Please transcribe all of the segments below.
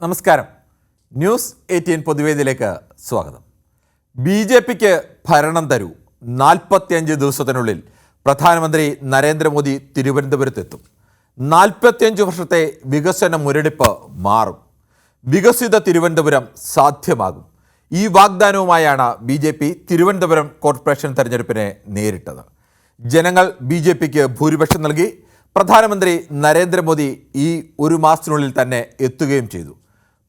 നമസ്കാരം. ന്യൂസ് 18 പൊതുവേദിയിലേക്ക് സ്വാഗതം. ബി.ജെ.പിക്ക് ഭരണം തരൂ. 45 ദിവസത്തിനുള്ളിൽ പ്രധാനമന്ത്രി നരേന്ദ്രമോദി തിരുവനന്തപുരത്തെത്തും. 45 വർഷത്തെ വികസന മുരടിപ്പ് മാറും. വികസിത തിരുവനന്തപുരം സാധ്യമാകും. ഈ വാഗ്ദാനവുമായാണ് ബി.ജെ.പി തിരുവനന്തപുരം കോർപ്പറേഷൻ തെരഞ്ഞെടുപ്പിനെ നേരിട്ടത്. ജനങ്ങൾ ബി.ജെ.പിക്ക് ഭൂരിപക്ഷം നൽകി. പ്രധാനമന്ത്രി നരേന്ദ്രമോദി ഈ ഒരു മാസത്തിനുള്ളിൽ തന്നെ എത്തുകയും ചെയ്തു.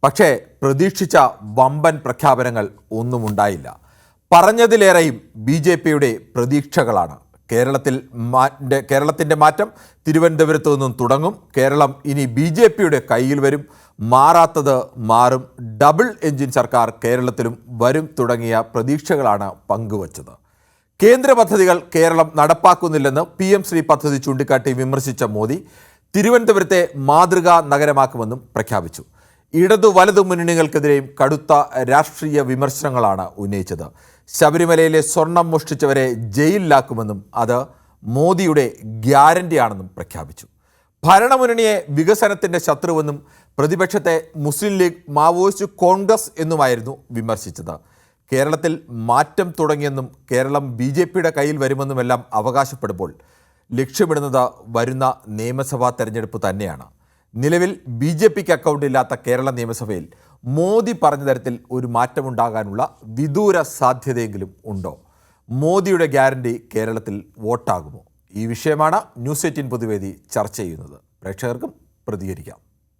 പക്ഷേ പ്രതീക്ഷിച്ച വമ്പൻ പ്രഖ്യാപനങ്ങൾ ഒന്നും ഉണ്ടായില്ല. പറഞ്ഞതിലേറെയും ബി.ജെ.പിയുടെ പ്രതീക്ഷകളാണ്. കേരളത്തിൻ്റെ മാറ്റം തിരുവനന്തപുരത്തു നിന്നും തുടങ്ങും. കേരളം ഇനി ബി.ജെ.പിയുടെ കയ്യിൽ വരും. മാറാത്തത് മാറും. ഡബിൾ എഞ്ചിൻ സർക്കാർ കേരളത്തിലും വരും തുടങ്ങിയ പ്രതീക്ഷകളാണ് പങ്കുവച്ചത്. കേന്ദ്ര പദ്ധതികൾ കേരളം നടപ്പാക്കുന്നില്ലെന്ന് PM ശ്രീ പദ്ധതി ചൂണ്ടിക്കാട്ടി വിമർശിച്ച മോദി തിരുവനന്തപുരത്തെ മാതൃകാ നഗരമാക്കുമെന്നും പ്രഖ്യാപിച്ചു. ഇടതു വലതു മുന്നണികൾക്കെതിരെയും കടുത്ത രാഷ്ട്രീയ വിമർശനങ്ങളാണ് ഉന്നയിച്ചത്. ശബരിമലയിലെ സ്വർണം മോഷ്ടിച്ചവരെ ജയിലിലാക്കുമെന്നും അത് മോദിയുടെ ഗ്യാരണ്ടിയാണെന്നും പ്രഖ്യാപിച്ചു. ഭരണമുന്നണിയെ വികസനത്തിൻ്റെ ശത്രുവെന്നും പ്രതിപക്ഷത്തെ മുസ്ലിം ലീഗ്, മാവോയിസ്റ്റ് കോൺഗ്രസ് എന്നുമായിരുന്നു വിമർശിച്ചത്. കേരളത്തിൽ മാറ്റം തുടങ്ങിയെന്നും കേരളം ബി.ജെ.പിയുടെ കയ്യിൽ വരുമെന്നുമെല്ലാം അവകാശപ്പെടുമ്പോൾ ലക്ഷ്യമിടുന്നത് വരുന്ന നിയമസഭാ തെരഞ്ഞെടുപ്പ് തന്നെയാണ്. നിലവിൽ ബി.ജെ.പിക്ക് അക്കൗണ്ടില്ലാത്ത കേരള നിയമസഭയിൽ മോദി പറഞ്ഞ തരത്തിൽ ഒരു മാറ്റമുണ്ടാകാനുള്ള വിദൂര സാധ്യതയെങ്കിലും ഉണ്ടോ? മോദിയുടെ ഗ്യാരണ്ടി കേരളത്തിൽ വോട്ടാകുമോ? ഈ വിഷയമാണ് ന്യൂസ് 18 പൊതുവേദി ചർച്ച ചെയ്യുന്നത്. പ്രേക്ഷകർക്കും പ്രതികരിക്കാം.